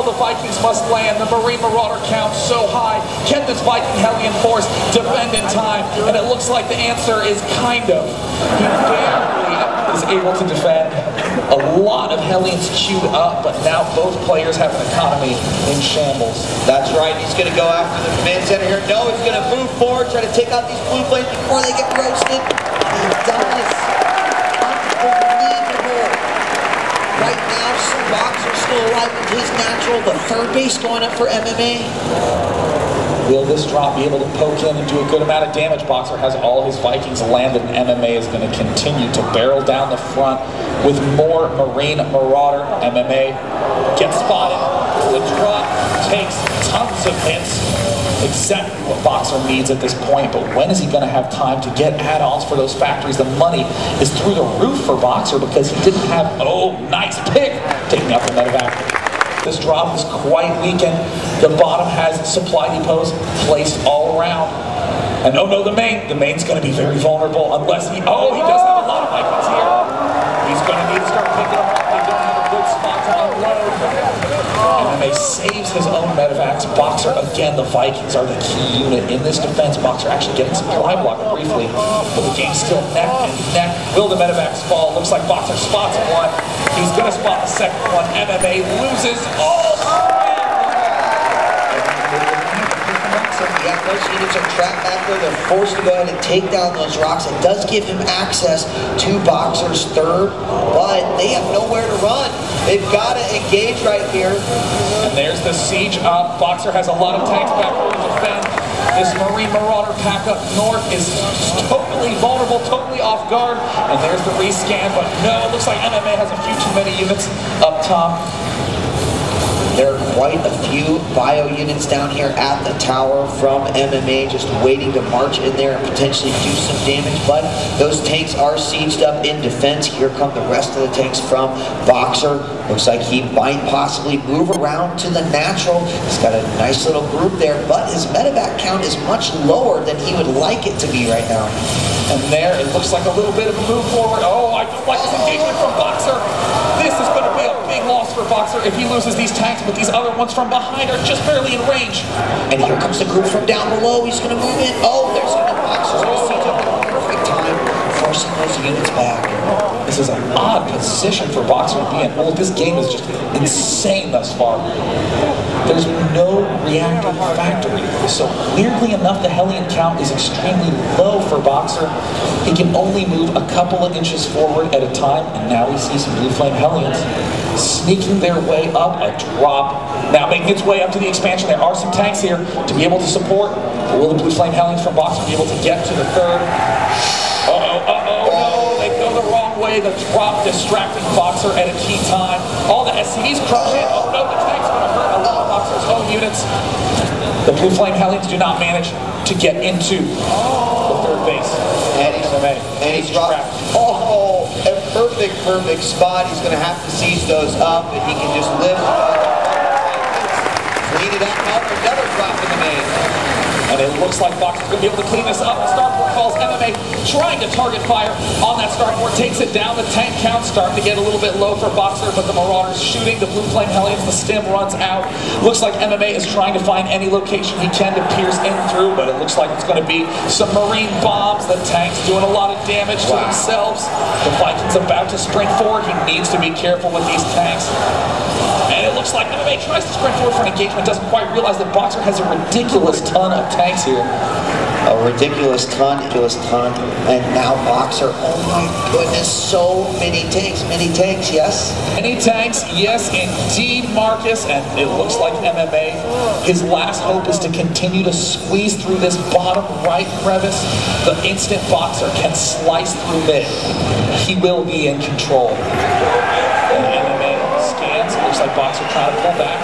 the Vikings must land. The Marine Marauder count so high. Can this Viking Hellion force defend in time? And it looks like the answer is kind of. He barely is able to defend. A lot of Hellions queued up, but now both players have an economy in shambles. That's right, he's going to go after the command center here. No, he's going to move forward, try to take out these blue flames before they get roasted. He does. Unbelievable. Right now, SlayerSBoxeR still alive with his natural. The third base going up for MMA. Will this drop be able to poke in and do a good amount of damage? Boxer has all his Vikings landed, and MMA is going to continue to barrel down the front with more Marine Marauder. MMA gets spotted. The drop takes tons of hits. Exactly what Boxer needs at this point, but when is he going to have time to get add-ons for those factories? The money is through the roof for Boxer because he didn't have, oh, nice pick, taking out the medevac. This drop is quite weakened. The bottom has supply depots placed all around. And oh no, the main's going to be very vulnerable unless he, oh, he does have a lot of Vikings here. He's going to need to start picking them up. They don't have a good spot to unload. MMA saves his own medevacs. Boxer, again, the Vikings are the key unit in this defense. Boxer actually getting supply block briefly, but the game's still neck and neck. Will the medevacs fall? Looks like Boxer spots one. He's going to spot the second one. MMA loses all three. Yeah, those units are trapped back there. They're forced to go ahead and take down those rocks. It does give him access to Boxer's third, but they have nowhere to run. They've got to engage right here. And there's the siege up. Boxer has a lot of tanks back there to defend. This Marine Marauder pack up north is totally vulnerable, totally off guard. And there's the rescan, but no, it looks like MMA has a few too many units up top. There are quite a few bio units down here at the tower from MMA just waiting to march in there and potentially do some damage, but those tanks are sieged up in defense. Here come the rest of the tanks from Boxer. Looks like he might possibly move around to the natural. He's got a nice little group there, but his medevac count is much lower than he would like it to be right now. And there, it looks like a little bit of a move forward. Oh, I don't like this engagement from Boxer. This is going to be a big loss for Boxer if he loses these tanks, but these other ones from behind are just barely in range. And here comes the group from down below. He's going to move in. Oh, there's the Boxer's going to siege up at the perfect time, forcing those units back. This is an odd position for Boxer to be in. Well, this game is just insane thus far. There's no reactor factory, so weirdly enough, the Hellion count is extremely low for Boxer. He can only move a couple of inches forward at a time, and now we see some Blue Flame Hellions sneaking their way up. A drop now making its way up to the expansion. There are some tanks here to be able to support. But will the Blue Flame Hellions from Boxer be able to get to the third? No, they go the wrong way. The drop distracting Boxer at a key time. All the SCVs crush in. Oh no, the tank's going to hurt a lot of Boxer's own units. The Blue Flame Hellions do not manage to get into the third base. And he's dropped. Oh, a perfect spot. He's going to have to seize those up, and he can just live. Clean it up. Another drop in the main. And it looks like Boxer's going to be able to clean this up. The starport calls MMA, trying to target fire on that starport, takes it down. The tank count's starting to get a little bit low for Boxer, but the Marauders shooting the Blue Flame Hellions. The stim runs out. Looks like MMA is trying to find any location he can to pierce in through, but it looks like it's going to be some Marine bombs. The tank's doing a lot of damage to themselves. The Viking's about to sprint forward. He needs to be careful with these tanks. And it looks like MMA tries to sprint forward for an engagement, doesn't quite realize that Boxer has a ridiculous ton of tanks here. A ridiculous ton, and now Boxer, oh my goodness, so many tanks, yes? Many tanks, yes indeed, Marcus, and it looks like MMA, his last hope is to continue to squeeze through this bottom right crevice. The instant Boxer can slice through mid, he will be in control. Looks like Boxer trying to pull back.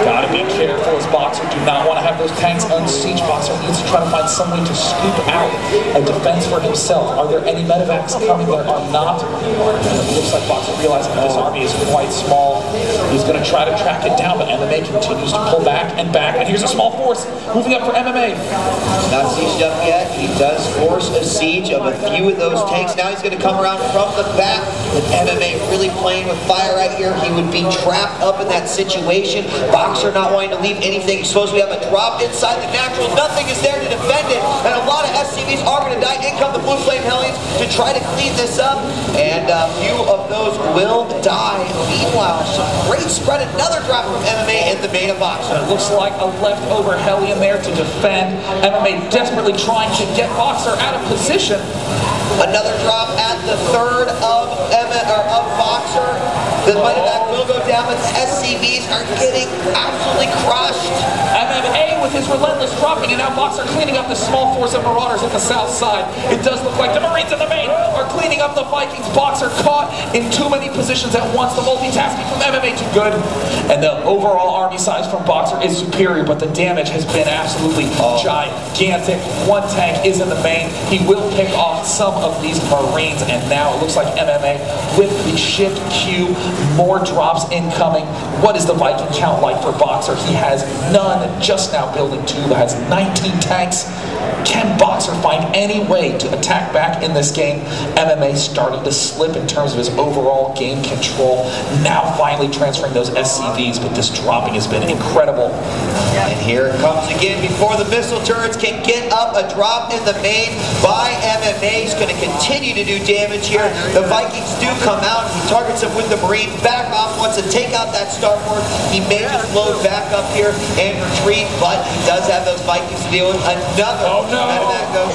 Gotta be careful as Boxer do not want to have those tanks unsieged. Boxer needs to try to find some way to scoop out a defense for himself. Are there any medevacs coming? There are not. And it looks like Boxer realizing that this army is quite small. He's going to try to track it down, but MMA continues to pull back. And here's a small force moving up for MMA. Not sieged up yet. He does force a siege of a few of those tanks. Now he's going to come around from the back. With MMA really playing with fire right here, he would be trapped up in that situation. Boxer not wanting to leave anything exposed. We have a drop inside the natural. Nothing is there to defend it. And a lot of SCVs are going to die. In come the Blue Flame Hellions to try to clean this up. And a few of those will die. Meanwhile, some great spread. Another drop from MMA in the main of Boxer. It looks like a leftover Hellion there to defend. MMA desperately trying to get Boxer out of position. Another drop at the third of Boxer. The might of that will go down, but the SCVs are getting absolutely crushed. MMA with his relentless dropping, and now Boxer cleaning up the small force of Marauders at the south side. It does look like the Marines in the main are cleaning up the Vikings. Boxer caught in too many positions at once. The multitasking from MMA too good. And the overall army size from Boxer is superior, but the damage has been absolutely gigantic. One tank is in the main. He will pick off some of these Marines, and now it looks like MMA with the shift Q, more drops incoming. What is the Viking count like for Boxer? He has none, just now building 2, but has 19 tanks. Can Boxer find any way to attack back in this game? MMA starting to slip in terms of his overall game control. Now finally transferring those SCVs, but this dropping has been incredible. And here it comes again before the missile turrets can get up. A drop in the main by MMA is going to continue to do damage here. The Vikings do come out. He targets him with the Marine. Back off, wants to take out that starboard. He may just load back up here and retreat, but he does have those Vikings to deal with. Another. Oh no! Out of that goes